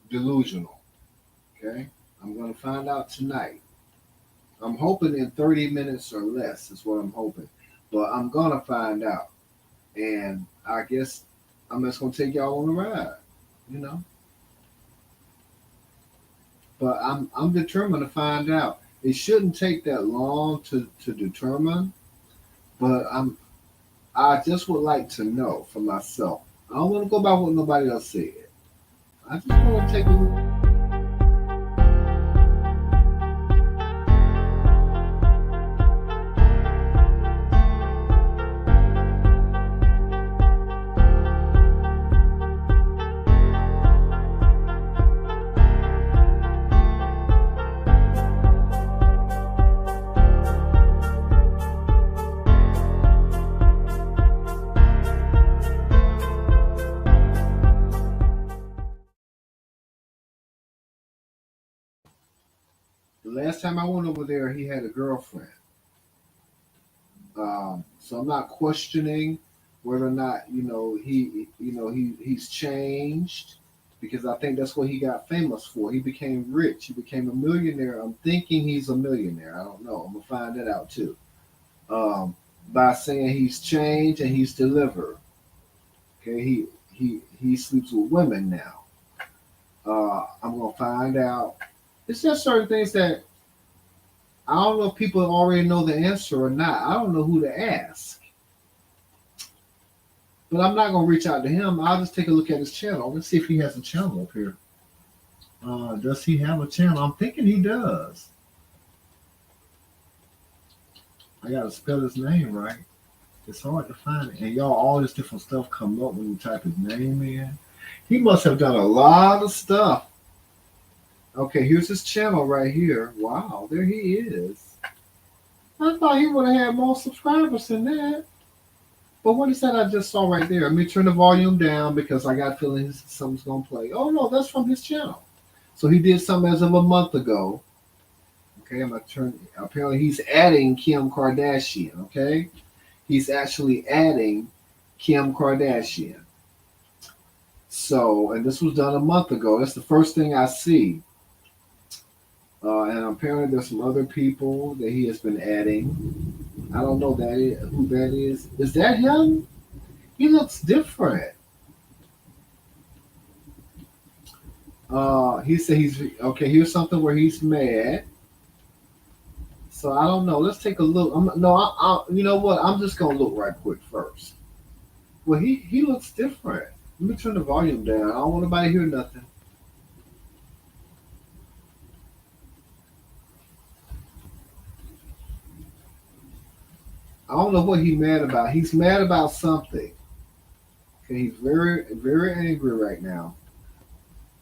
delusional. Okay, I'm gonna find out tonight. I'm hoping in 30 minutes or less is what I'm hoping, but I'm gonna find out, and I guess I'm just gonna take y'all on a ride. You know, but I'm determined to find out. It shouldn't take that long to determine, but I just would like to know for myself. I don't want to go by what nobody else said. I just want to take a look. The last time I went over there, he had a girlfriend. So I'm not questioning whether or not he's changed because I think that's what he got famous for. He became rich. He became a millionaire. I'm thinking he's a millionaire. I don't know. I'm gonna find that out too. Um, by saying he's changed and he's delivered. Okay, he sleeps with women now. I'm gonna find out. It's just certain things that I don't know if people already know the answer or not. I don't know who to ask. But I'm not gonna reach out to him. I'll just take a look at his channel. Let's see if he has a channel up here. Does he have a channel? I'm thinking he does. I gotta spell his name right. It's hard to find it. And y'all, all this different stuff come up when you type his name in. He must have done a lot of stuff. Okay, here's his channel right here. Wow, there he is. I thought he would have had more subscribers than that. But what is that I just saw right there? Let me turn the volume down because I got feelings something's gonna play. Oh no, that's from his channel. So he did something as of a month ago. Okay, I'm gonna turn. Apparently, he's adding Kim Kardashian. Okay, he's actually adding Kim Kardashian. So, and this was done a month ago. That's the first thing I see. And apparently, there's some other people that he has been adding. I don't know who that is. Is that him? He looks different. He said he's okay. Here's something where he's mad. So I don't know. Let's take a look. You know what? I'm just gonna look right quick first. Well, he looks different. Let me turn the volume down. I don't want nobody to hear nothing. I don't know what he's mad about. He's mad about something. Okay, he's very very angry right now.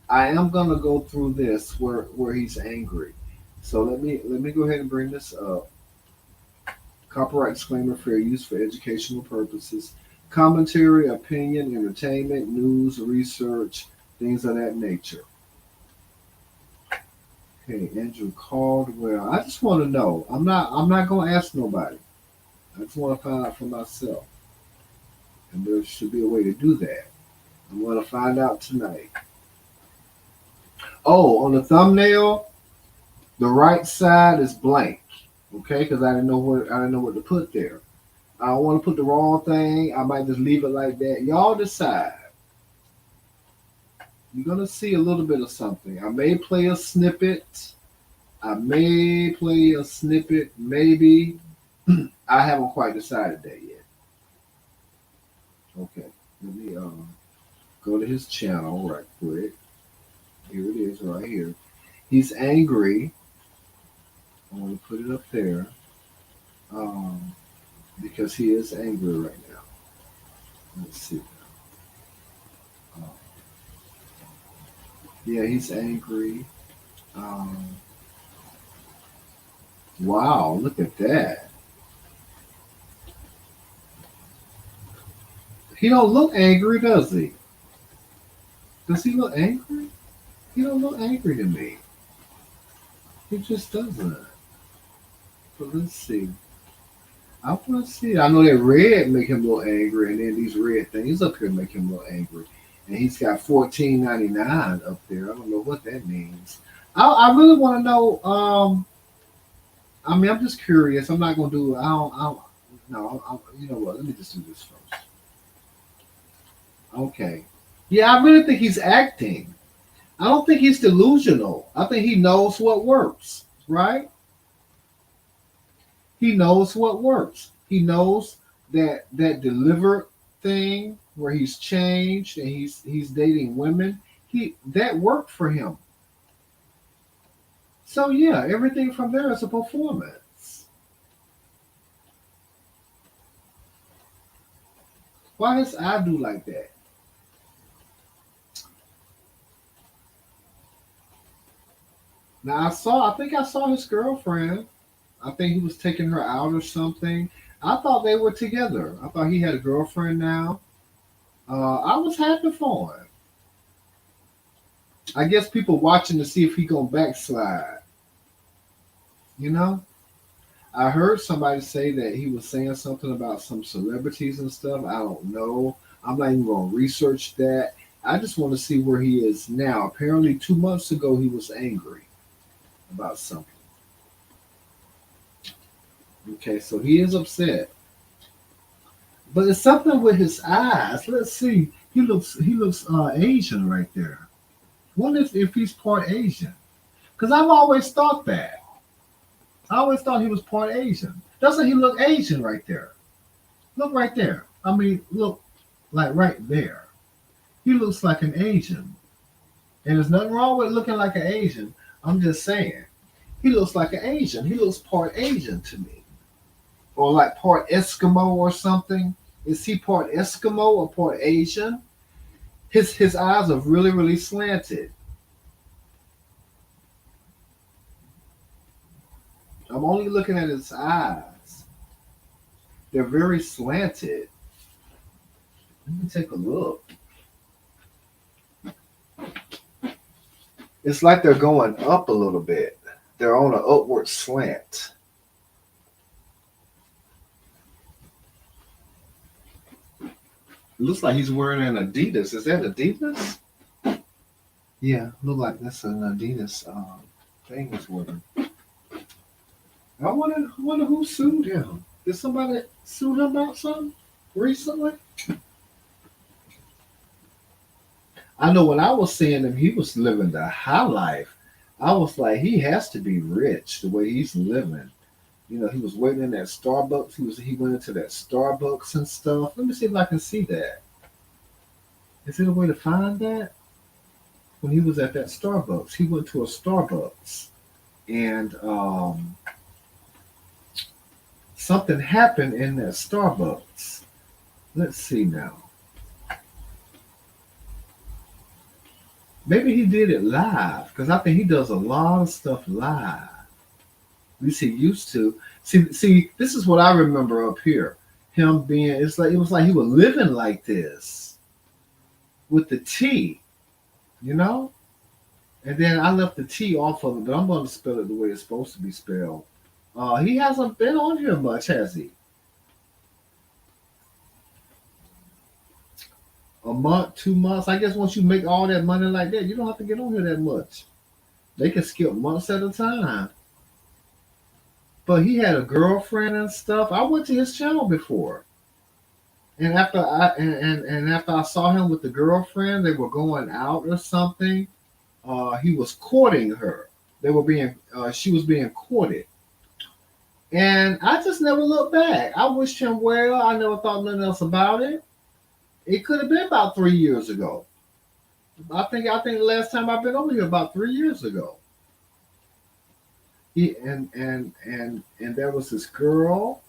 I am gonna go through this where he's angry. So let me go ahead and bring this up. Copyright disclaimer: fair use for educational purposes. Commentary, opinion, entertainment, news, research, things of that nature. Okay, Andrew Caldwell. I just want to know. I'm not gonna ask nobody. I just want to find out for myself. And there should be a way to do that. I'm gonna find out tonight. Oh, on the thumbnail, the right side is blank. Okay, because I didn't know what to put there. I don't want to put the wrong thing. I might just leave it like that. Y'all decide. You're gonna see a little bit of something. I may play a snippet. I may play a snippet, maybe. I haven't quite decided that yet. Okay, let me go to his channel right quick. Here it is, right here. He's angry. I want to put it up there because he is angry right now. Let's see. Uh, yeah, he's angry. Um, wow, look at that. He don't look angry, does he? Does he look angry? He don't look angry to me. He just doesn't. But let's see. I want to see. I know that red make him a little angry, and then these red things up here make him a little angry. and he's got 14.99 up there. I don't know what that means. I really want to know. I mean, I'm just curious. I'm not gonna do. I don't no. You know what? Let me just do this first. Okay. Yeah, I really think he's acting. I don't think he's delusional. I think he knows what works. Right? He knows what works. He knows that delivered thing where he's changed and he's dating women. He that worked for him. So yeah, everything from there is a performance. Why does I do like that? Now I think I saw his girlfriend. I think he was taking her out or something. I thought they were together. I thought he had a girlfriend now. I was happy for him. I guess people watching to see if he gonna backslide. You know, I heard somebody say that he was saying something about some celebrities and stuff. I don't know. I'm not even gonna research that. I just want to see where he is now. Apparently, 2 months ago he was angry about something. Okay, so he is upset, but it's something with his eyes. Let's see. He looks Asian right there. Wonder if he's part Asian. Because I've always thought that. I always thought he was part Asian. Doesn't he look Asian right there? Look right there. I mean, look like right there. He looks like an Asian. And there's nothing wrong with looking like an Asian. I'm just saying. He looks like an Asian. He looks part Asian to me. Or like part Eskimo or something. Is he part Eskimo or part Asian? His eyes are really, really slanted. I'm only looking at his eyes. They're very slanted. Let me take a look. It's like they're going up a little bit. They're on an upward slant. It looks like he's wearing an Adidas. Is that Adidas? Yeah, look like that's an Adidas thing he's wearing. I wonder who sued him. Did somebody sue him about something recently? I know when I was seeing him, he was living the high life. I was like, he has to be rich the way he's living. You know, he was waiting in that Starbucks. He went into that Starbucks and stuff. Let me see if I can see that. Is there a way to find that? When he was at that Starbucks, he went to a Starbucks, and something happened in that Starbucks. Let's see now. Maybe he did it live because I think he does a lot of stuff live. At least he used to. See, this is what I remember up here. Him being, it was like he was living like this with the T, you know. And then I left the T off of it, but I'm going to spell it the way it's supposed to be spelled. He hasn't been on here much, has he? A month, 2 months. I guess once you make all that money like that, you don't have to get on here that much. They can skip months at a time. But he had a girlfriend and stuff. I went to his channel before. And after I saw him with the girlfriend, they were going out or something. He was courting her. She was being courted. And I just never looked back. I wished him well. I never thought nothing else about it. It could have been about 3 years ago. I think the last time I've been over here about 3 years ago. And there was this girl.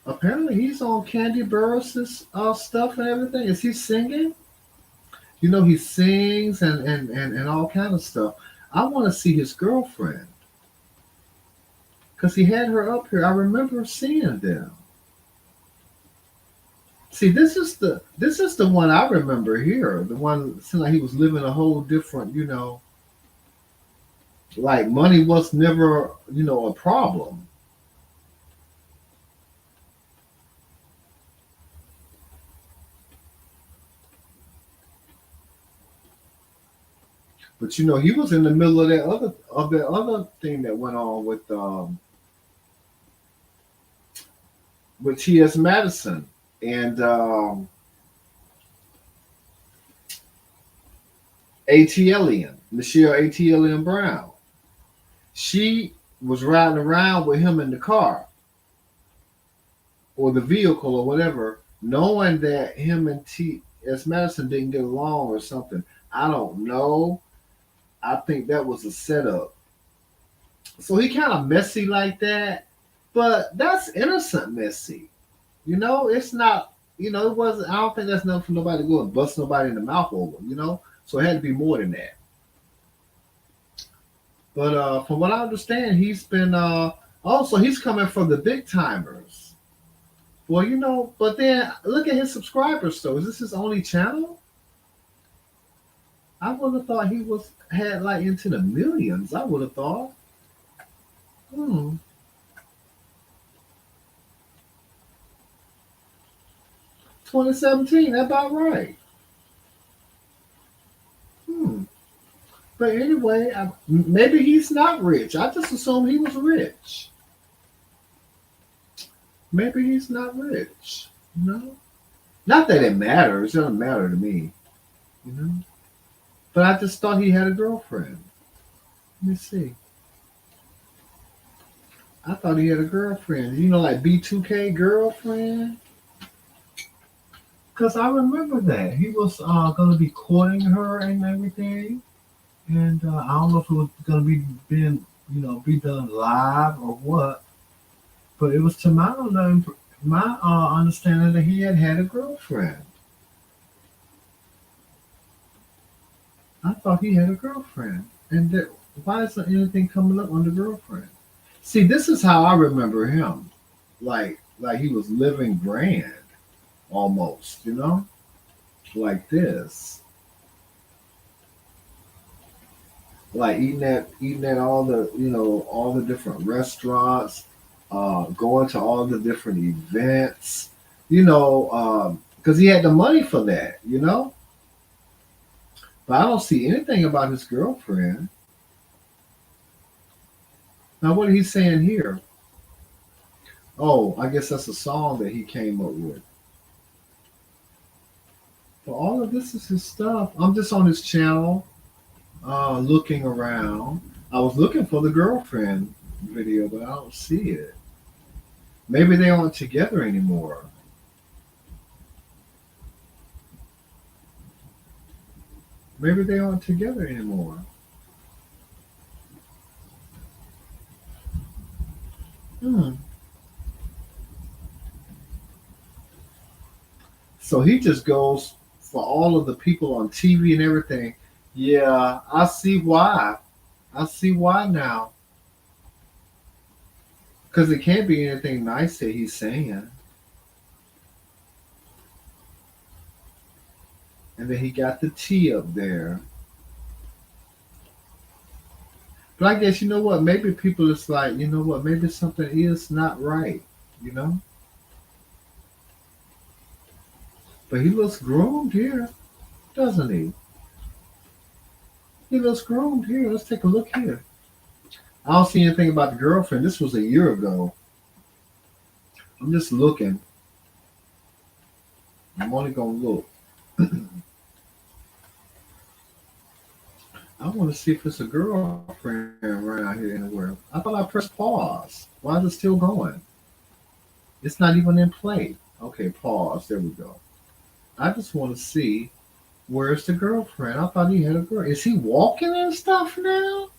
Apparently he's on Candy Burris' stuff and everything. Is he singing? You know, he sings and all kind of stuff. I want to see his girlfriend. Because he had her up here. I remember seeing them. See, this is the one I remember here. The one seemed like he was living a whole different, like money was never, a problem. But you know, he was in the middle of that other thing that went on with T.S. Madison and A.T. Elian, Michelle A.T. Elian Brown. She was riding around with him in the car or the vehicle or whatever, knowing that him and T.S. Madison didn't get along or something. I don't know. I think that was a setup. So he kind of messy like that, but that's innocent messy. You know, it's not. You know, it wasn't. I don't think that's nothing for nobody to go and bust nobody in the mouth over. You know, so it had to be more than that. But from what I understand, he's been also he's coming from the big timers. Well, you know, but then look at his subscribers. Though, is this his only channel? I would have thought he was had like into the millions. I would have thought. Hmm. 2017. That's about right. Hmm. But anyway, maybe he's not rich. I just assumed he was rich. Maybe he's not rich. You know, not that it matters. It doesn't matter to me. You know, but I just thought he had a girlfriend. Let me see. I thought he had a girlfriend. You know, like B2K girlfriend. Because I remember that he was going to be courting her and everything. And I don't know if it was going to be being, be done live or what. But it was to my understanding that he had a girlfriend. I thought he had a girlfriend, and that, why isn't anything coming up on the girlfriend? See, this is how I remember him, like he was living grand, almost, like this, like eating at all the different restaurants, going to all the different events, because he had the money for that. But I don't see anything about his girlfriend. Now, what are he saying here? Oh, I guess that's a song that he came up with. But all of this is his stuff. I'm just on his channel, looking around. I was looking for the girlfriend video, but I don't see it. Maybe they aren't together anymore. Maybe they aren't together anymore. Hmm. So he just goes for all of the people on TV and everything. Yeah, I see why. I see why now. Because it can't be anything nice that he's saying. And then he got the T up there. But I guess you know what? Maybe people is like, you know what? Maybe something is not right. You know. But he looks groomed here, doesn't he? He looks groomed here. Let's take a look here. I don't see anything about the girlfriend. This was a year ago. I'm just looking. I'm only gonna look. I want to see if it's a girlfriend around here anywhere. I thought I pressed pause. Why is it still going? It's not even in play. Okay, pause. There we go. I just want to see where's the girlfriend. I thought he had a girl. Is he walking and stuff now?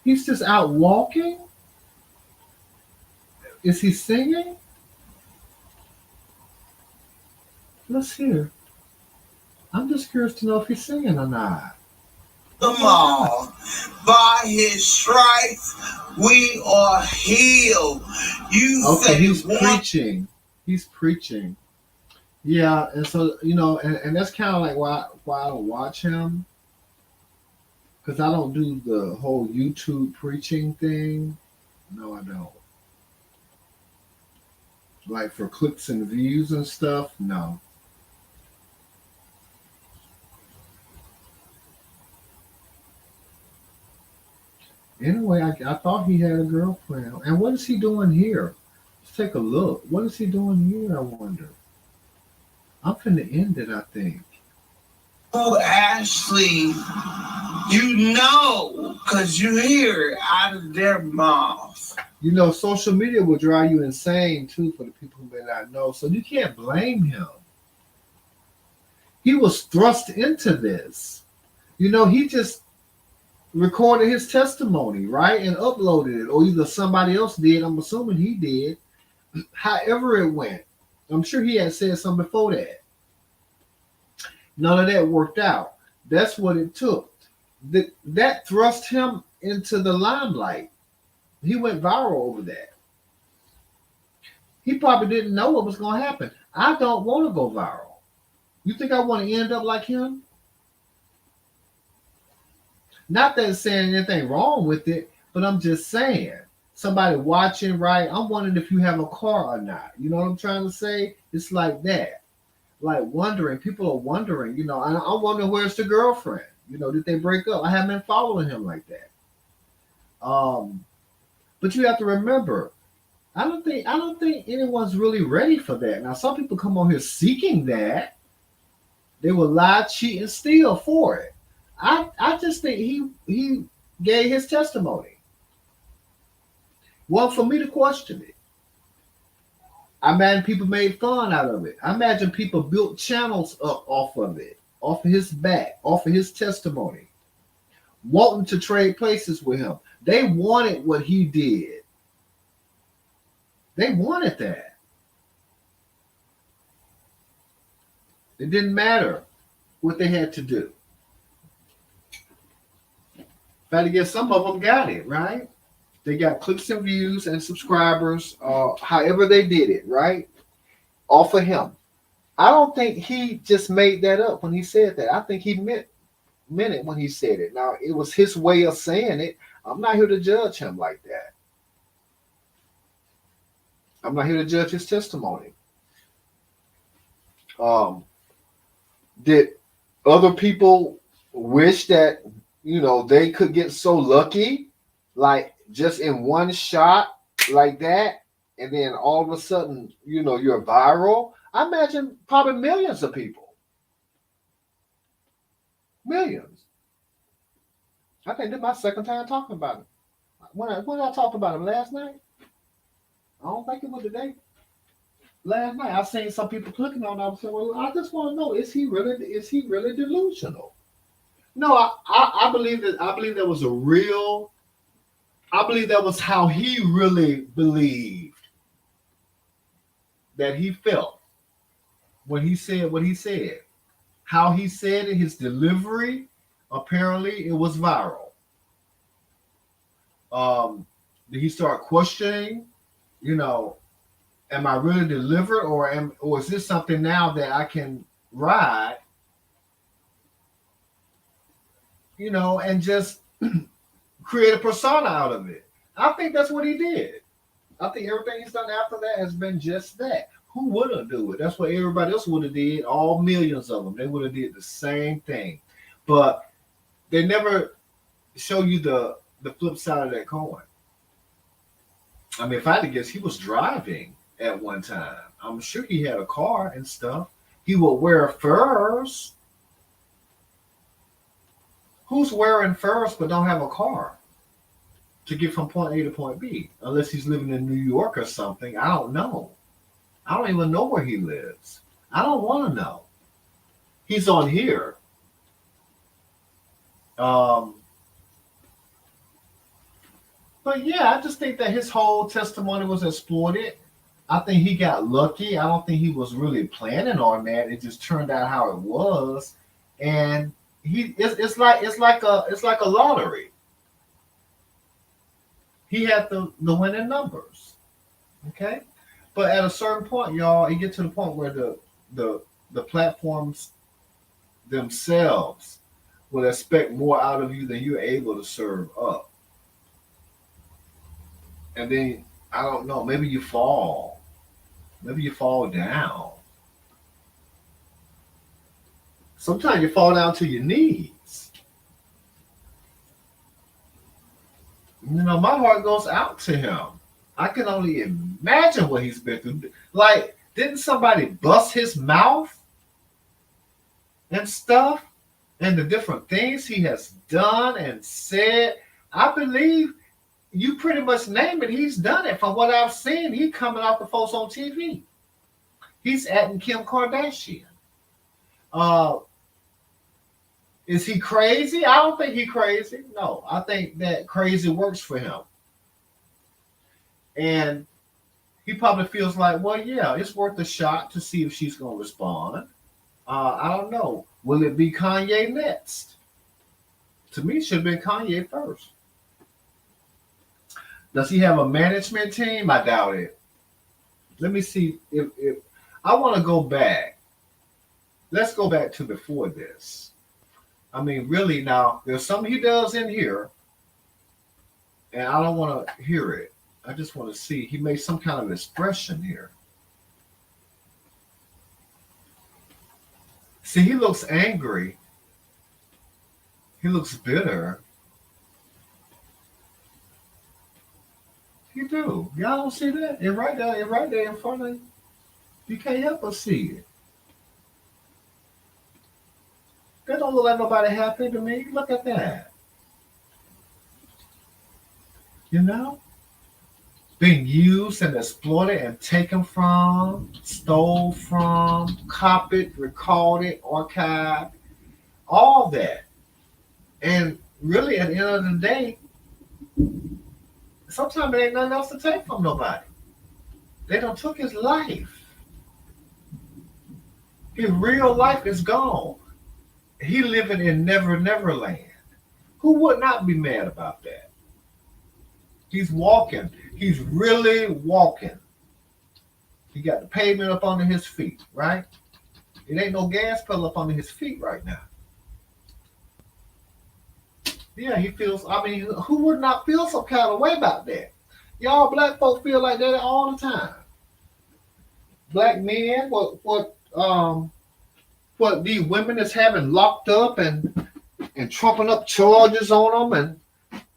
He's just out walking? Is he singing? Let's hear. I'm just curious to know if he's singing or not. Come on. By his stripes, we are healed. Okay, he's preaching. He's preaching. Yeah, and so, and that's kind of like why I don't watch him. Because I don't do the whole YouTube preaching thing. No, I don't. Like for clicks and views and stuff, no. Anyway, I thought he had a girlfriend. And what is he doing here? Let's take a look. What is he doing here, I wonder? I'm finna end it, I think. Oh, Ashley, you know, because you hear it out of their mouth. You know, social media will drive you insane too for the people who may not know. So you can't blame him. He was thrust into this. You know, he just recorded his testimony, right? And uploaded it. Or either somebody else did. I'm assuming he did. However it went. I'm sure he had said something before that. None of that worked out. That's what it took. That thrust him into the limelight. He went viral over that. He probably didn't know what was going to happen. I don't want to go viral. You think I want to end up like him? Not that it's saying anything wrong with it, but I'm just saying. Somebody watching, right? I'm wondering if you have a car or not. You know what I'm trying to say? It's like that. Like wondering. People are wondering, you know, I'm wondering where's the girlfriend? You know, did they break up? I haven't been following him like that. But you have to remember, I don't think anyone's really ready for that. Now, some people come on here seeking that. They will lie, cheat, and steal for it. I just think he gave his testimony. Well, for me to question it. I imagine people made fun out of it. I imagine people built channels up off of it, off of his back, off of his testimony, wanting to trade places with him. They wanted what he did. They wanted that. It didn't matter what they had to do. But I guess some of them got it, right? They got clicks and views and subscribers, however they did it, right? Off of him. I don't think he just made that up when he said that. I think he meant it when he said it. Now, it was his way of saying it. I'm not here to judge him like that. I'm not here to judge his testimony. Did other people wish that, you know, they could get so lucky, like just in one shot like that, and then all of a sudden, you know, you're viral? I imagine probably millions of people. Millions. I think this is my second time talking about it. When I talked about him last night, I don't think it was today. Last night, I seen some people clicking on it. I was saying, well, I just want to know, is he really delusional? No, I believe that. I believe that was a real. I believe that was how he really believed that he felt when he said what he said. How he said it, his delivery, apparently it was viral. Did he start questioning, you know, am I really delivered, or is this something now that I can ride, you know, and just create a persona out of it? I think that's what he did. I think everything he's done after that has been just that. Who wouldn't do it? That's what everybody else would have did. All millions of them, they would have did the same thing, but they never show you the flip side of that coin. I mean, if I had to guess, he was driving at one time. I'm sure he had a car and stuff. He would wear furs. Who's wearing furs but don't have a car to get from point A to point B? Unless he's living in New York or something. I don't know. I don't even know where he lives. I don't want to know. He's on here. But yeah, I just think that his whole testimony was exploited. I think he got lucky. I don't think he was really planning on that. It just turned out how it was, and it's like a lottery. He had the winning numbers. Okay, but at a certain point, y'all, you get to the point where the platforms themselves will expect more out of you than you're able to serve up. And then I don't know, maybe you fall. Maybe you fall down. Sometimes you fall down to your knees. My heart goes out to him. I can only imagine what he's been through. Like, didn't somebody bust his mouth and stuff? And the different things he has done and said. I believe you pretty much name it. He's done it. From what I've seen, he coming off the folks on TV. He's acting Kim Kardashian. Uh, is he crazy? I don't think he's crazy. No, I think that crazy works for him. And he probably feels like, well, yeah, it's worth a shot to see if she's going to respond. I don't know. Will it be Kanye next? To me, it should have been Kanye first. Does he have a management team? I doubt it. Let me see if I want to go back. Let's go back to before this. I mean, really, now, there's something he does in here, and I don't want to hear it. I just want to see. He made some kind of expression here. See, he looks angry. He looks bitter. You do. Y'all don't see that? It's right there in front of you. You can't help but see it. That don't look like nobody happy to me. Look at that. You know? Being used and exploited and taken from, stole from, copied, recorded, archived, all that. And really, at the end of the day, sometimes there ain't nothing else to take from nobody. They done took his life. His real life is gone. He living in Never Never Land. Who would not be mad about that? He's walking. He's really walking. He got the pavement up under his feet, right? It ain't no gas pedal up under his feet right now. Yeah, he feels, I mean, who would not feel some kind of way about that? Y'all black folk feel like that all the time. Black men, what these women is having locked up and trumping up charges on them, and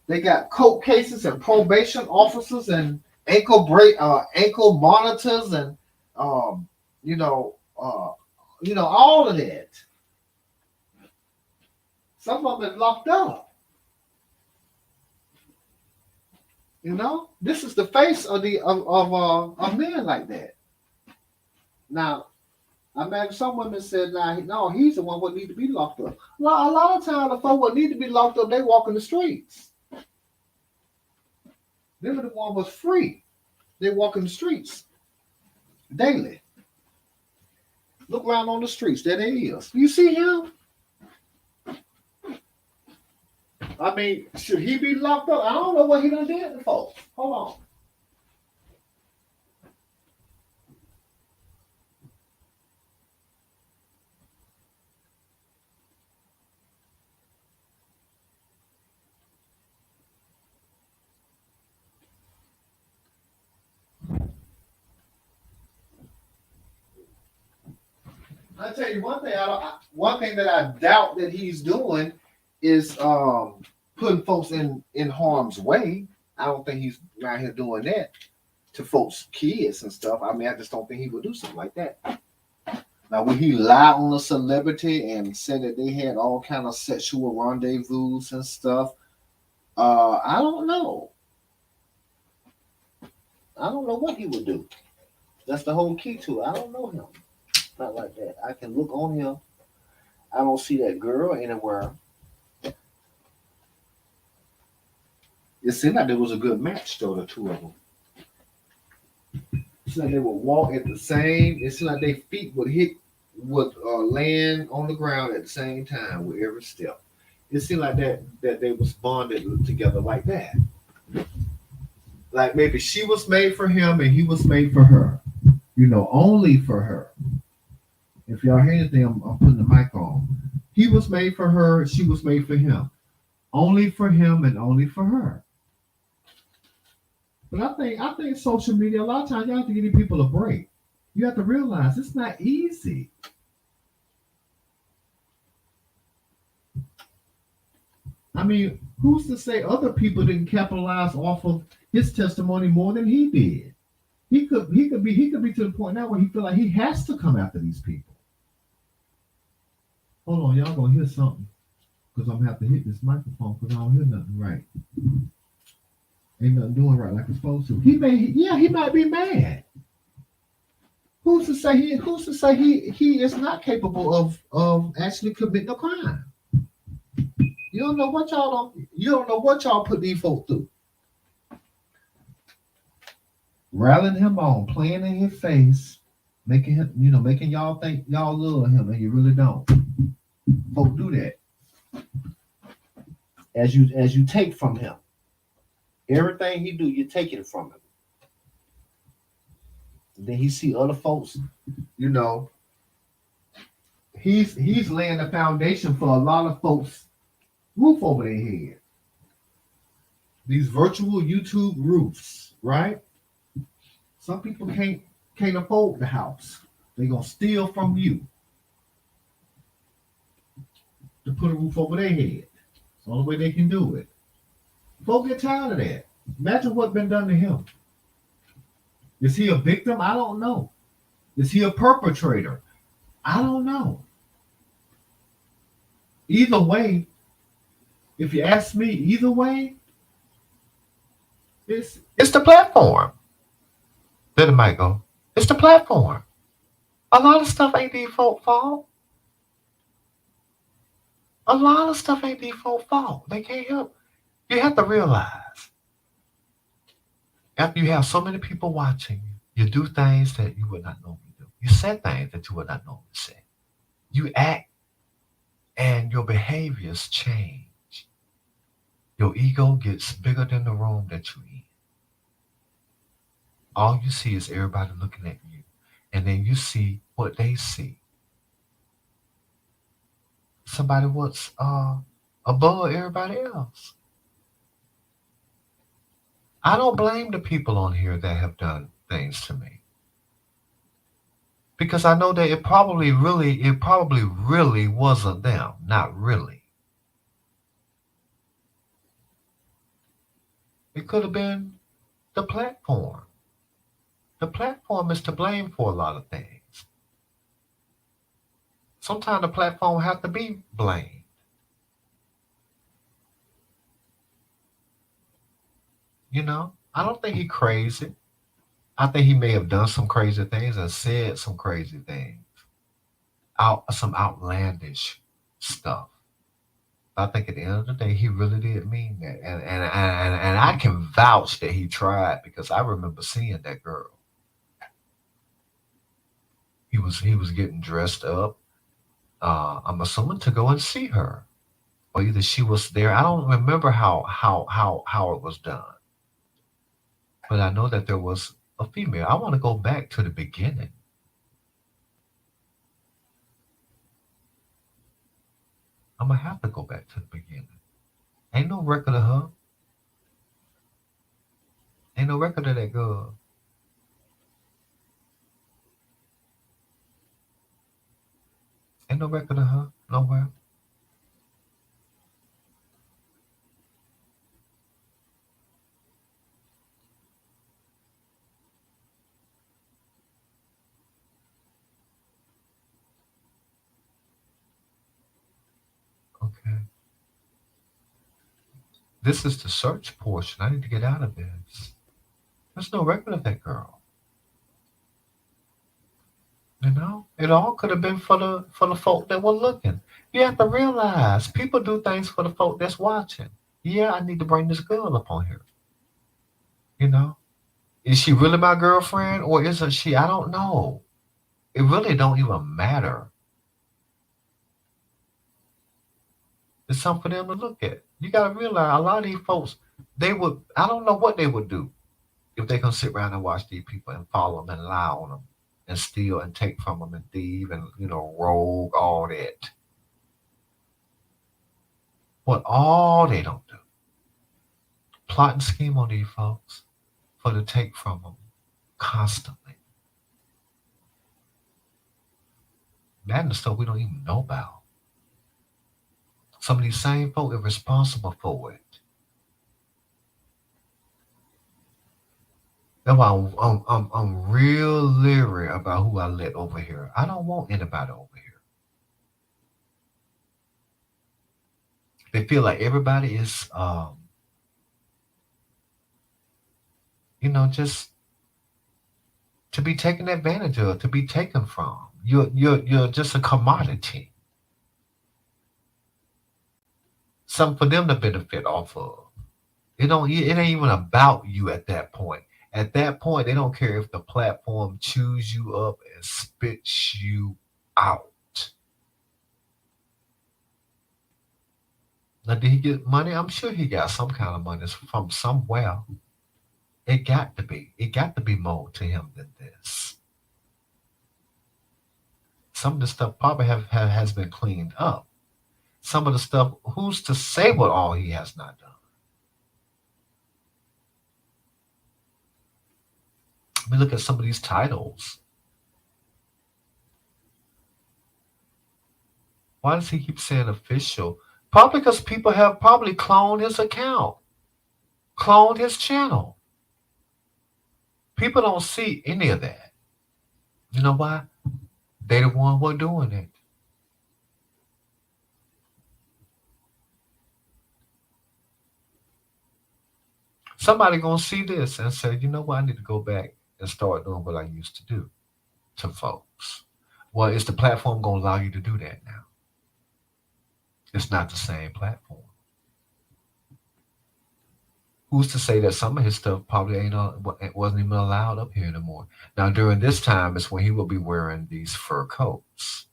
they got court cases and probation officers and ankle monitors and all of that. Some of them is locked up. This is the face of men like that. Now, I imagine some women said, no, he's the one what need to be locked up. A lot of times, the folk what need to be locked up, they walk in the streets. They were the one was free. They walk in the streets daily. Look around on the streets. There they is. You see him? I mean, should he be locked up? I don't know what he done did to folks. Hold on. I tell you one thing. One thing that I doubt that he's doing is putting folks in harm's way. I don't think he's out here doing that to folks' kids and stuff. I mean, I just don't think he would do something like that. Now, when he lied on a celebrity and said that they had all kind of sexual rendezvous and stuff, I don't know. I don't know what he would do. That's the whole key to it. I don't know him. Not like that. I can look on him. I don't see that girl anywhere. It seemed like there was a good match, though, the two of them. It seemed like they would walk at the same. It seemed like their feet would land on the ground at the same time with every step. It seemed like that they was bonded together like that. Like maybe she was made for him and he was made for her. Only for her. If y'all hear anything, I'm putting the mic on. He was made for her. She was made for him. Only for him and only for her. But I think social media, a lot of times you have to give people a break. You have to realize it's not easy. I mean, who's to say other people didn't capitalize off of his testimony more than he did? He could be to the point now where he feel like he has to come after these people. Hold on, y'all gonna hear something because I'm gonna have to hit this microphone because I don't hear nothing right. Ain't nothing doing right like it's supposed to. He might be mad. Who's to say he is not capable of actually committing a crime? You don't know what y'all put these folks through. Rallying him on, playing in his face, making y'all think y'all love him and you really don't. Folks do that. As you take from him. Everything he do, you take it from him. Then he see other folks, you know, he's laying the foundation for a lot of folks' roof over their head. These virtual YouTube roofs, right? Some people can't afford the house. They're gonna steal from you to put a roof over their head. It's the only way they can do it. Folks get tired of that. Imagine what's been done to him. Is he a victim? I don't know. Is he a perpetrator? I don't know. Either way, if you ask me, either way, it's the platform. Then it might go. It's the platform. A lot of stuff ain't default fault. A lot of stuff ain't default fault. They can't help. You have to realize after you have so many people watching you do things that you would not normally do. You say things that you would not normally say. You act and your behaviors change. Your ego gets bigger than the room that you're in. All you see is everybody looking at you. And then you see what they see. Somebody what's above everybody else. I don't blame the people on here that have done things to me. Because I know that it probably really wasn't them. Not really. It could have been the platform. The platform is to blame for a lot of things. Sometimes the platform have to be blamed. I don't think he crazy. I think he may have done some crazy things and said some crazy things, some outlandish stuff. But I think at the end of the day, he really did mean that, and I can vouch that he tried because I remember seeing that girl. He was getting dressed up. I'm assuming to go and see her, or either she was there. I don't remember how it was done, but I know that there was a female. I want to go back to the beginning. I'm gonna have to go back to the beginning. Ain't no record of her. Ain't no record of that girl. Ain't no record of her nowhere. Okay. This is the search portion. I need to get out of this. There's no record of that girl. It all could have been for the folk that were looking. You have to realize people do things for the folk that's watching. Yeah, I need to bring this girl up on here. You know, is she really my girlfriend or isn't she? I don't know. It really don't even matter. It's something for them to look at. You got to realize a lot of these folks, they would. I don't know what they would do if they can sit around and watch these people and follow them and lie on them and steal and take from them and thieve and rogue all that. What all they don't do, plot and scheme on these folks for to take from them constantly. That and the stuff we don't even know about. Some of these same folk are responsible for it. That's why I'm real leery about who I let over here. I don't want anybody over here. They feel like everybody is, just to be taken advantage of, to be taken from. You're just a commodity, something for them to benefit off of. It ain't even about you at that point. At that point, they don't care if the platform chews you up and spits you out. Now, did he get money? I'm sure he got some kind of money from somewhere. It got to be. It got to be more to him than this. Some of the stuff probably has been cleaned up. Some of the stuff, who's to say what all he has not done? We look at some of these titles. Why does he keep saying official? Probably because people have probably cloned his account, cloned his channel. People don't see any of that. You know why? They the one who are doing it. Somebody gonna see this and say, you know what, I need to go back and start doing what I used to do to folks. Well, is the platform gonna allow you to do that now? It's not the same platform. Who's to say that some of his stuff probably wasn't even allowed up here anymore? Now, during this time is when he will be wearing these fur coats.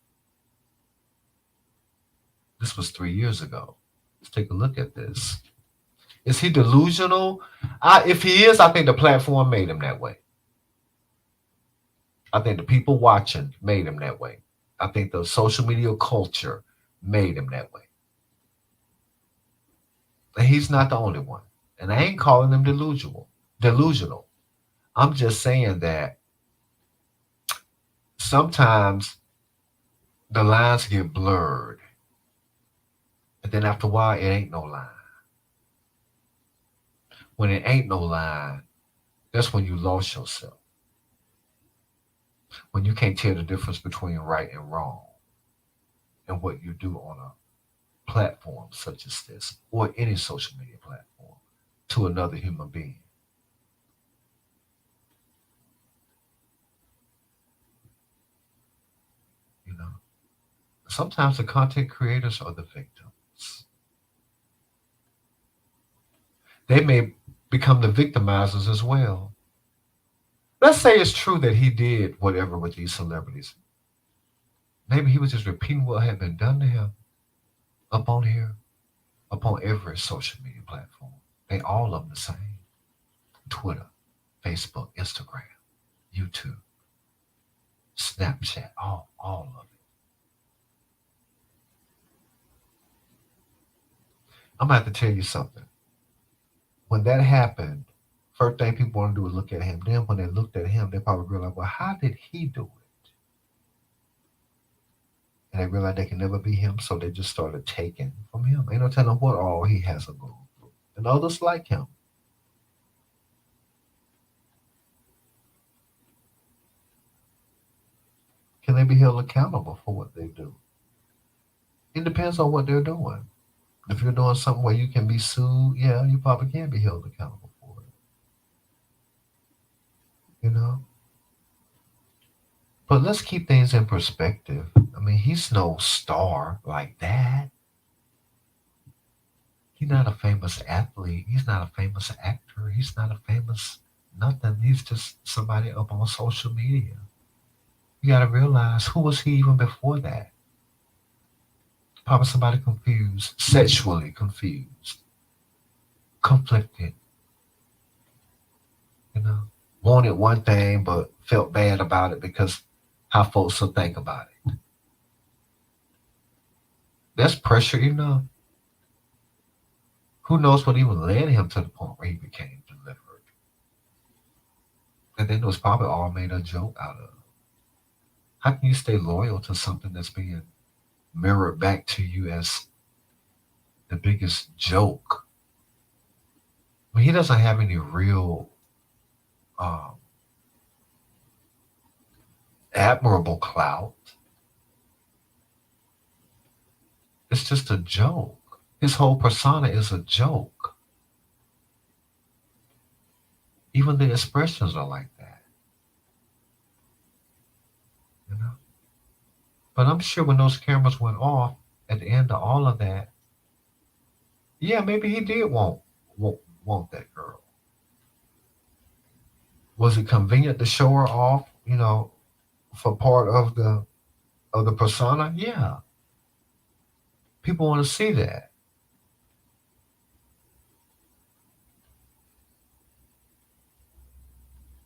This was 3 years ago. Let's take a look at this. Is he delusional? If he is, I think the platform made him that way. I think the people watching made him that way. I think the social media culture made him that way. And he's not the only one. And I ain't calling him delusional. Delusional. I'm just saying that sometimes the lines get blurred. And then after a while, it ain't no line. When it ain't no line, that's when you lost yourself. When you can't tell the difference between right and wrong and what you do on a platform such as this or any social media platform to another human being. You know, sometimes the content creators are the victims. They may become the victimizers as well. Let's say it's true that he did whatever with these celebrities. Maybe he was just repeating what had been done to him up on here, upon every social media platform. They all of them the same. Twitter, Facebook, Instagram, YouTube, Snapchat, all of it. I'm gonna have to tell you something. When that happened, first thing people want to do is look at him. Then when they looked at him, they probably realized, well, how did he do it? And they realized they can never be him, so they just started taking from him. Ain't no telling what all he has to go through. And others like him. Can they be held accountable for what they do? It depends on what they're doing. If you're doing something where you can be sued, yeah, you probably can be held accountable for it. You know? But let's keep things in perspective. I mean, he's no star like that. He's not a famous athlete. He's not a famous actor. He's not a famous nothing. He's just somebody up on social media. You got to realize, who was he even before that? Probably somebody confused, sexually confused, conflicted, you know, wanted one thing but felt bad about it because how folks will think about it. That's pressure enough. Who knows what even led him to the point where he became delivered? And then it was probably all made a joke out of. How can you stay loyal to something that's being mirrored back to you as the biggest joke. I mean, he doesn't have any real um, admirable clout. It's just a joke. His whole persona is a joke. Even the expressions are like that, you know. But I'm sure when those cameras went off at the end of all of that, yeah, maybe he did want that girl. Was it convenient to show her off, for part of the persona? Yeah, people want to see that.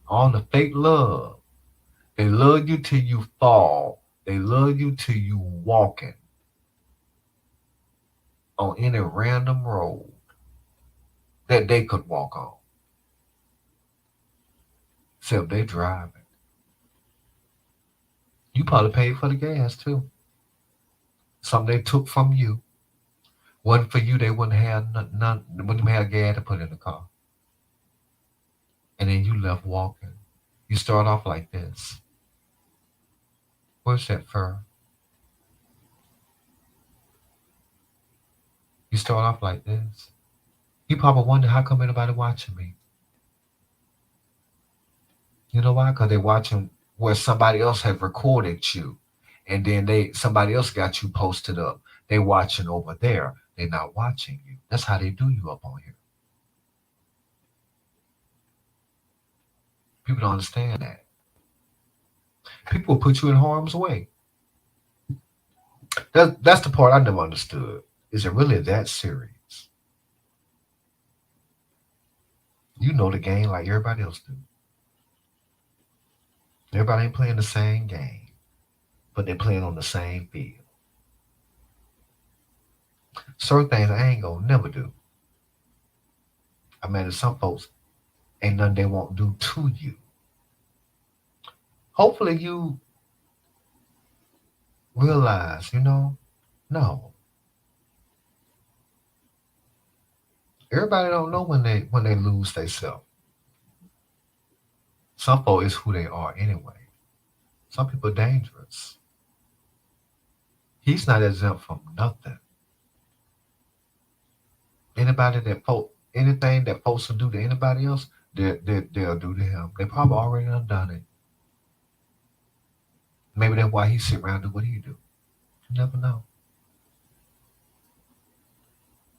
All the fake love. They love you till you fall. They love you till you walking on any random road that they could walk on, except they driving. You probably paid for the gas too. Something they took from you. Wasn't for you, they wouldn't have none, wouldn't have gas to put in the car. And then you left walking. You start off like this. Where's that fur? You start off like this. You probably wonder how come anybody watching me. You know why? Because they're watching where somebody else have recorded you, and then somebody else got you posted up. They watching over there. They're not watching you. That's how they do you up on here. People don't understand that. People will put you in harm's way. That's the part I never understood. Is it really that serious? You know the game like everybody else do. Everybody ain't playing the same game, but they're playing on the same field. Certain things I ain't gonna never do. I mean, some folks ain't nothing they won't do to you. Hopefully you realize, no. Everybody don't know when they lose themselves. Some folks is who they are anyway. Some people are dangerous. He's not exempt from nothing. Anything that folks will do to anybody else, they'll do to him. They probably already done it. Maybe that's why he sit around and do what he do. You never know.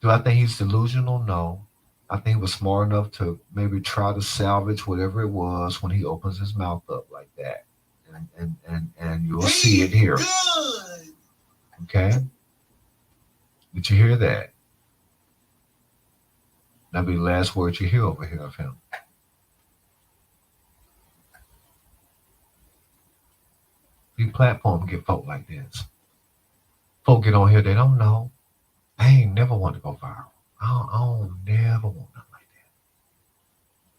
Do I think he's delusional? No. I think he was smart enough to maybe try to salvage whatever it was when he opens his mouth up like that. And you'll see it here. Good. Okay? Did you hear that? That'll be the last word you hear over here of him. These platforms get folk like this. Folk get on here, they don't know. I ain't never want to go viral. I don't never want nothing like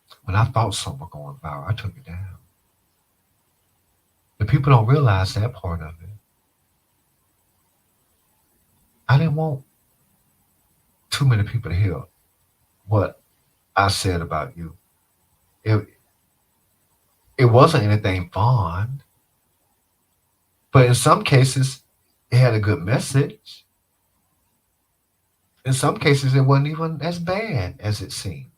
that. When I thought something was going viral, I took it down. The people don't realize that part of it. I didn't want too many people to hear what I said about you. It wasn't anything fun, but in some cases, it had a good message. In some cases, it wasn't even as bad as it seemed.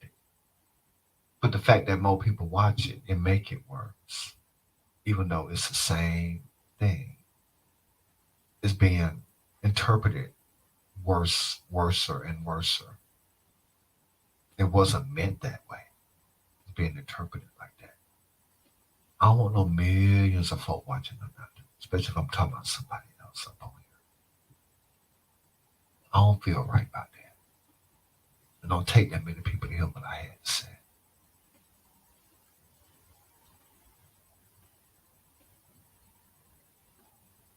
But the fact that more people watch it make it worse, even though it's the same thing. It's being interpreted worser and worser. It wasn't meant that way. It's being interpreted like that. I don't want no millions of folk watching them, especially if I'm talking about somebody else up on here. I don't feel right about that. It don't take that many people to hear what I had to say.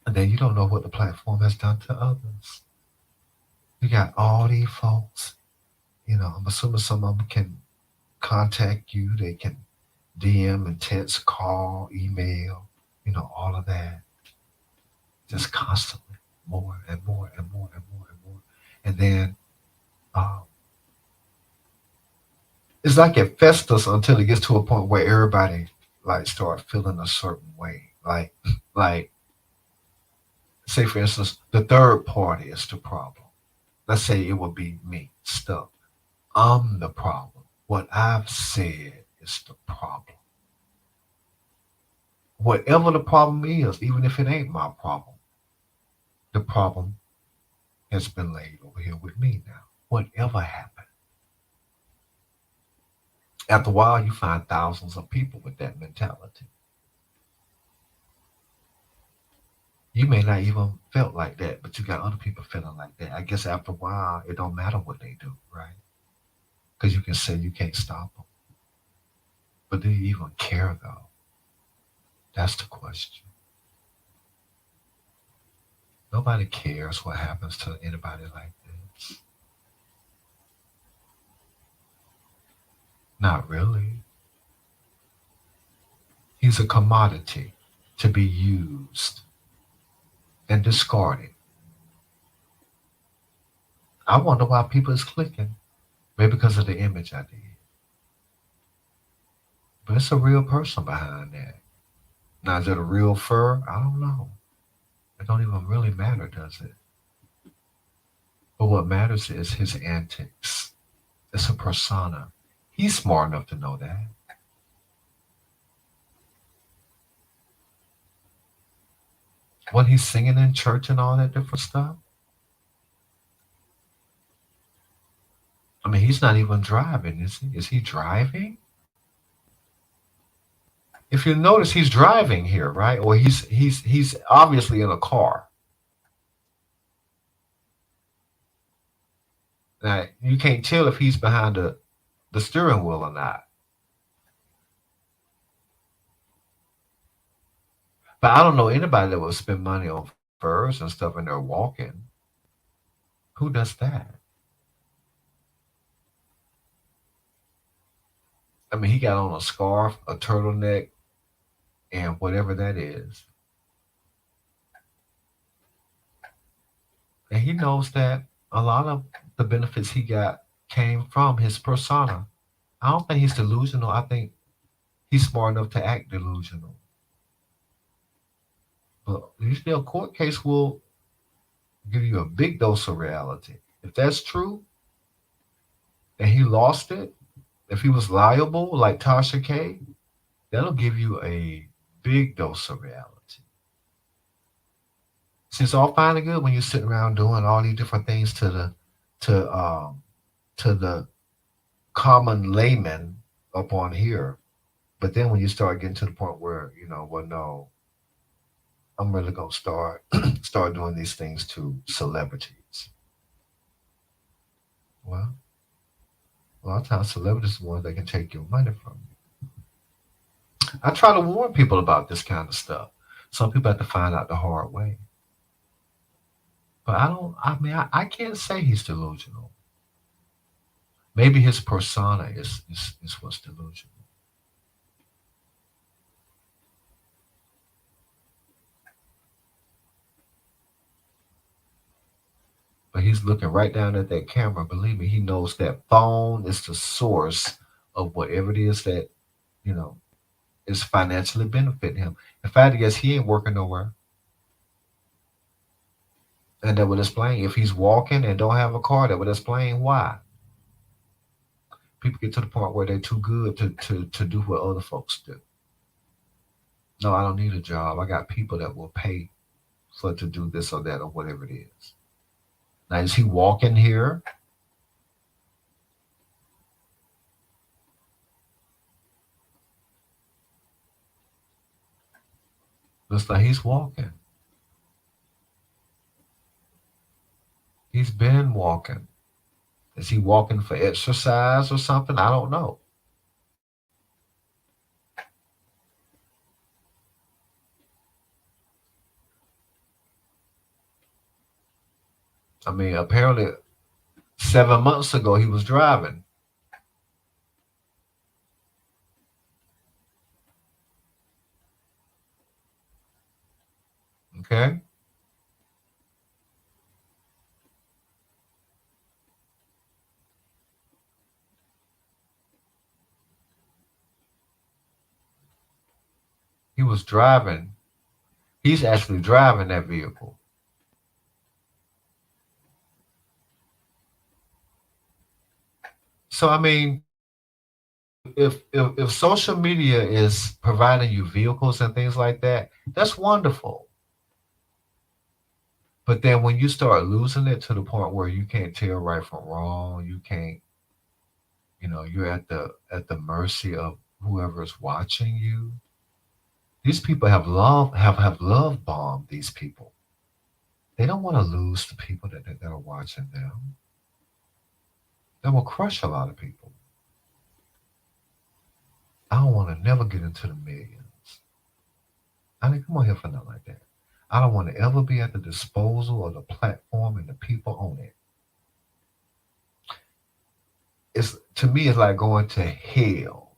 And then you don't know what the platform has done to others. You got all these folks, I'm assuming some of them can contact you. They can DM and text, call, email, all of that. Just constantly more and more and more and more and more. And then It's like it festers until it gets to a point where everybody like start feeling a certain way. Like say for instance, the third party is the problem. Let's say it would be me, stuck. I'm the problem. What I've said is the problem. Whatever the problem is, even if it ain't my problem, the problem has been laid over here with me now. Whatever happened. After a while, you find thousands of people with that mentality. You may not even felt like that, but you got other people feeling like that. I guess after a while, it don't matter what they do, right? Because you can say you can't stop them. But do you even care, though? That's the question. Nobody cares what happens to anybody like this. Not really. He's a commodity to be used and discarded. I wonder why people is clicking. Maybe because of the image I did. But it's a real person behind that. Now, is it a real fur? I don't know. It don't even really matter, does it? But what matters is his antics. It's a persona. He's smart enough to know that. When he's singing in church and all that different stuff, I mean, he's not even driving, is he? Is he driving? If you notice, he's driving here, right? Or he's obviously in a car. Now you can't tell if he's behind the steering wheel or not. But I don't know anybody that would spend money on furs and stuff and they're walking. Who does that? I mean, he got on a scarf, a turtleneck, and whatever that is. And he knows that a lot of the benefits he got came from his persona. I don't think he's delusional. I think he's smart enough to act delusional. But usually a court case will give you a big dose of reality. If that's true and he lost it, if he was liable like Tasha K, that'll give you a big dose of reality. See, it's all fine and good when you're sitting around doing all these different things to to the common layman up on here. But then when you start getting to the point where, well, no, I'm really gonna start doing these things to celebrities. Well, a lot of times celebrities are the ones that can take your money from you. I try to warn people about this kind of stuff. Some people have to find out the hard way. But I mean, I can't say he's delusional. Maybe his persona is what's delusional. But he's looking right down at that camera. Believe me, he knows that phone is the source of whatever it is that, you know, is financially benefiting him. In fact, I guess he ain't working nowhere. And that would explain if he's walking and don't have a car, that would explain why. People get to the point where they're too good to do what other folks do. No, I don't need a job. I got people that will pay for to do this or that or whatever it is. Now is he walking here? Looks like he's walking. He's been walking. Is he walking for exercise or something? I don't know. I mean, apparently 7 months ago he was driving. Okay. He was driving. He's actually driving that vehicle. So I mean, if social media is providing you vehicles and things like that, that's wonderful. But then when you start losing it to the point where you can't tell right from wrong, you can't, you're at the mercy of whoever's watching you. These people have love bombed these people. They don't want to lose the people that are watching them. That will crush a lot of people. I don't want to never get into the millions. I didn't come on here for nothing like that. I don't want to ever be at the disposal of the platform and the people on it. It's to me, it's like going to hell,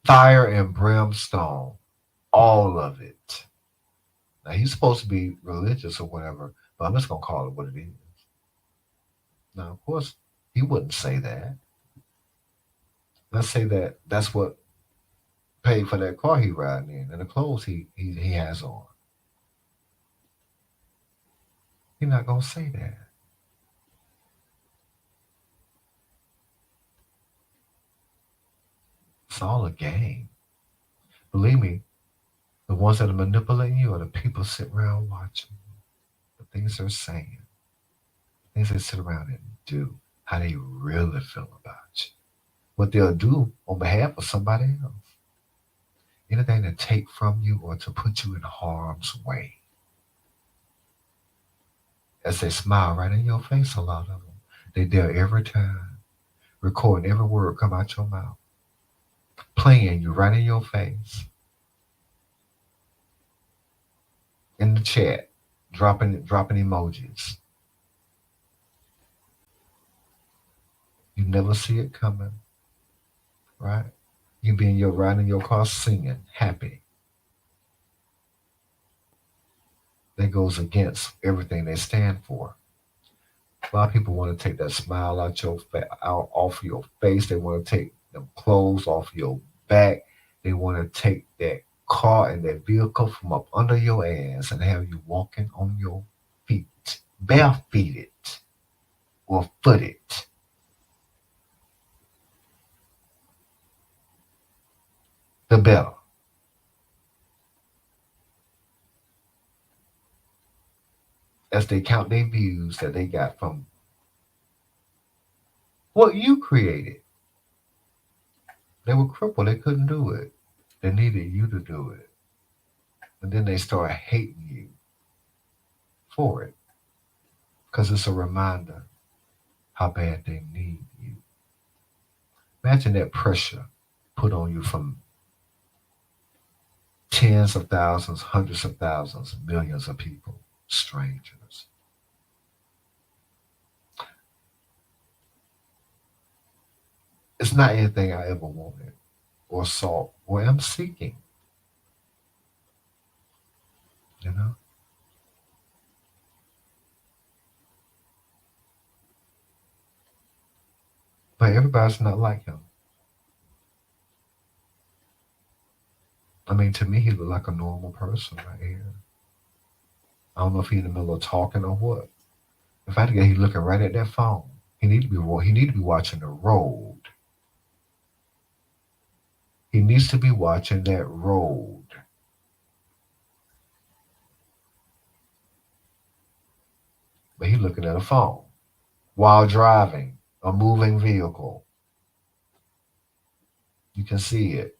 fire and brimstone, all of it. Now he's supposed to be religious or whatever, but I'm just gonna call it what it is. Now, of course, he wouldn't say that. Let's say that that's what paid for that car he riding in and the clothes he has on. He's not gonna say that. It's all a game. Believe me, the ones that are manipulating you are the people sitting around watching the things they're saying, things they sit around and do, how they really feel about you, what they'll do on behalf of somebody else. Anything to take from you or to put you in harm's way. As they smile right in your face, a lot of them. They dare every time, recording every word come out your mouth, playing you right in your face, in the chat, dropping emojis. You never see it coming, right? You be in your riding your car singing, happy. That goes against everything they stand for. A lot of people want to take that smile out off your face. They want to take them clothes off your back. They want to take that car and that vehicle from up under your ass and have you walking on your feet, barefooted or footed. The better. As they count their views that they got from what you created. They were crippled. They couldn't do it. They needed you to do it. And then they start hating you for it because it's a reminder how bad they need you. Imagine that pressure put on you from tens of thousands, hundreds of thousands, millions of people, strangers. It's not anything I ever wanted or sought or am seeking, you know? But everybody's not like him. I mean, to me, he looked like a normal person right here. I don't know if he's in the middle of talking or what. If I had to get, he's looking right at that phone. He need to be watching the road. He needs to be watching that road. But he's looking at a phone while driving a moving vehicle. You can see it.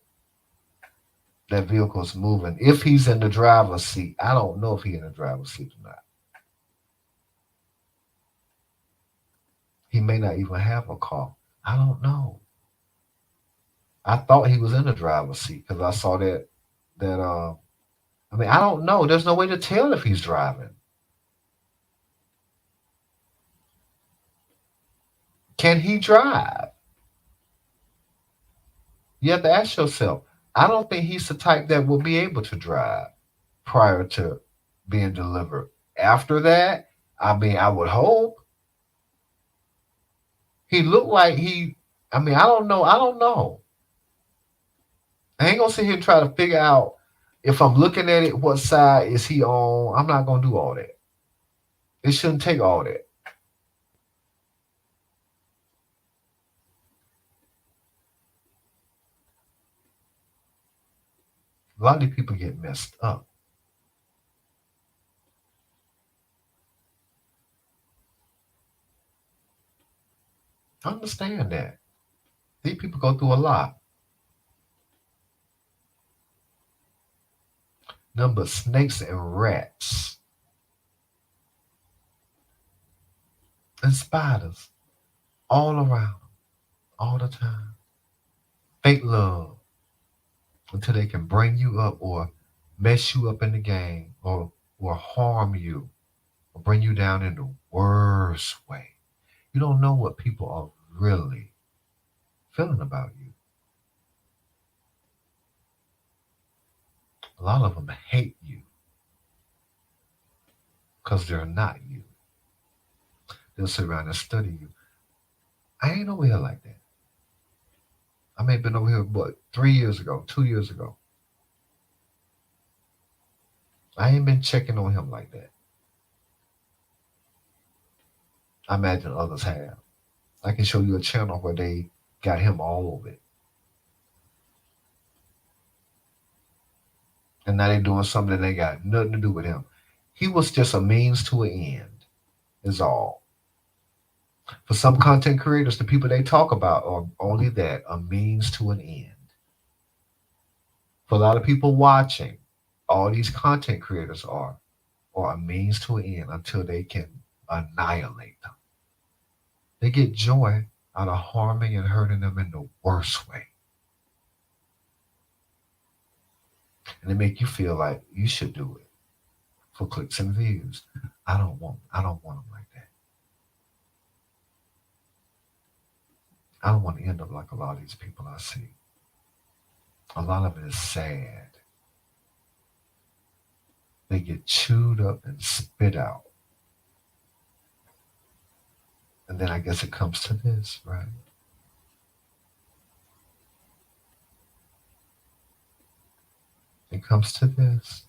That vehicle's moving. If he's in the driver's seat, I don't know if he's in the driver's seat or not. He may not even have a car. I don't know. I thought he was in the driver's seat because I saw that. I mean, I don't know. There's no way to tell if he's driving. Can he drive? You have to ask yourself. I don't think he's the type that will be able to drive prior to being delivered. After that, I mean, I would hope. He looked like he, I mean, I don't know. I don't know. I ain't gonna sit here and try to figure out if I'm looking at it, what side is he on. I'm not gonna do all that. It shouldn't take all that. A lot of these people get messed up. I understand that. These people go through a lot. Number snakes and rats and spiders all around, all the time. Fake love until they can bring you up or mess you up in the game or harm you or bring you down in the worst way. You don't know what people are really feeling about you. A lot of them hate you because they're not you. They'll sit around and study you. I ain't over here like that. I may have been over here, what, 3 years ago, 2 years ago. I ain't been checking on him like that. I imagine others have. I can show you a channel where they got him all over it. And now they're doing something that ain't got nothing to do with him. He was just a means to an end, is all. For some content creators, the people they talk about are only that, a means to an end. For a lot of people watching, all these content creators are a means to an end until they can annihilate them. They get joy out of harming and hurting them in the worst way. And they make you feel like you should do it for clicks and views. I don't want them like that. I don't want to end up like a lot of these people I see. A lot of it is sad. They get chewed up and spit out. And then I guess it comes to this, right? It comes to this.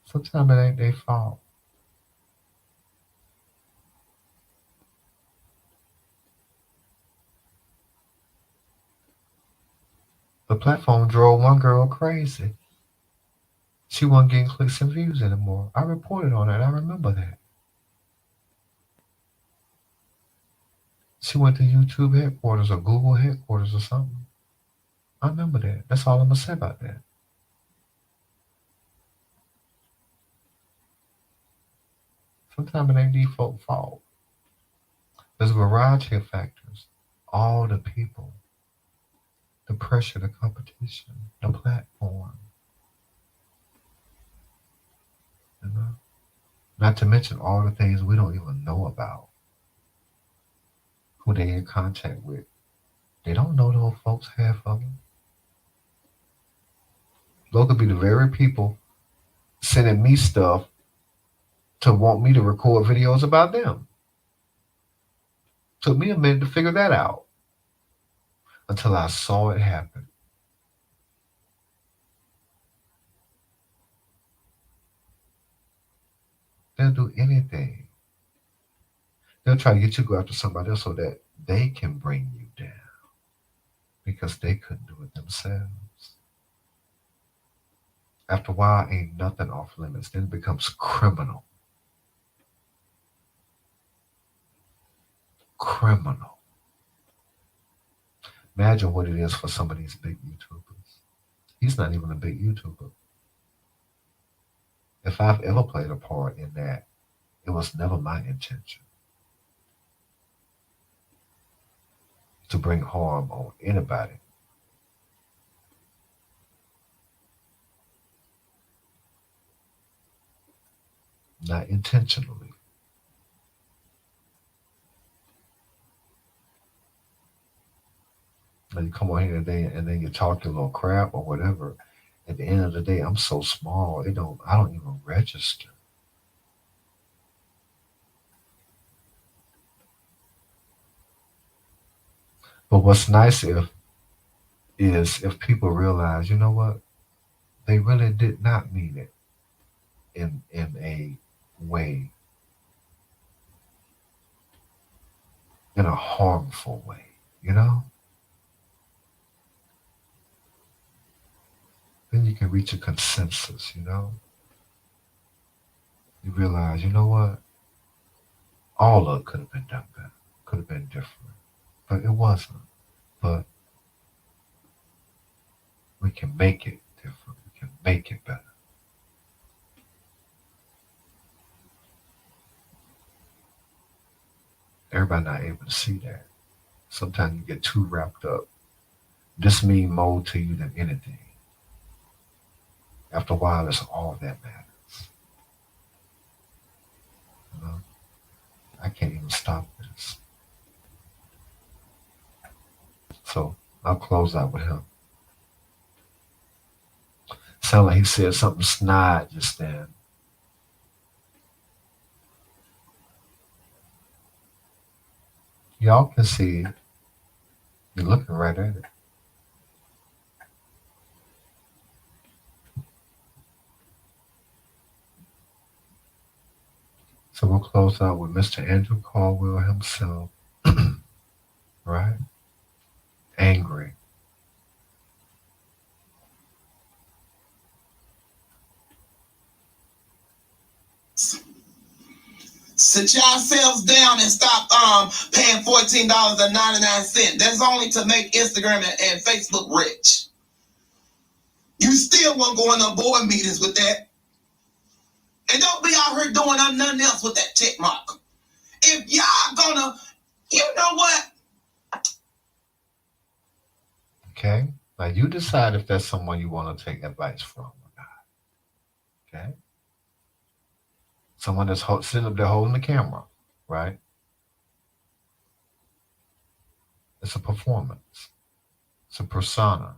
Sometimes it ain't their fault. The platform drove one girl crazy. She wasn't getting clicks and views anymore. I reported on it. I remember that. She went to YouTube headquarters or Google headquarters or something. I remember that. That's all I'm going to say about that. Sometimes it ain't default fault. There's a variety of factors. All the people, the pressure, the competition, the platform. You know? Not to mention all the things we don't even know about. Who they in contact with. They don't know those folks, half of them. Those could be the very people sending me stuff to want me to record videos about them. Took me a minute to figure that out until I saw it happen. They'll do anything. They'll try to get you to go after somebody else so that they can bring you down because they couldn't do it themselves. After a while, ain't nothing off limits. Then it becomes criminal. Criminal. Imagine what it is for some of these big YouTubers. He's not even a big YouTuber. If I've ever played a part in that, it was never my intention to bring harm on anybody. Not intentionally. And you come on here and then you talk your little crap or whatever, At the end of the day, I'm so small, I don't even register. But what's nice if people realize, you know what, they really did not mean it in a way, in a harmful way, you know? Then you can reach a consensus, you know? You realize, you know what? All of it could have been done better, could have been different, but it wasn't. But we can make it different, we can make it better. Everybody not able to see that. Sometimes you get too wrapped up. This mean more to you than anything. After a while, it's all that matters. You know? I can't even stop this. So I'll close out with him. Sound like he said something snide just then. Y'all can see it. You're looking right at it. So we'll close out with Mr. Andrew Caldwell himself, right? Angry. Sit yourselves down and stop paying $14.99. That's only to make Instagram and Facebook rich. You still won't go in no board meetings with that. And don't be out here doing nothing else with that check mark. If y'all gonna, you know what? Okay? Now you decide if that's someone you want to take advice from or not. Okay? Someone that's sitting up there holding the camera, right? It's a performance. It's a persona.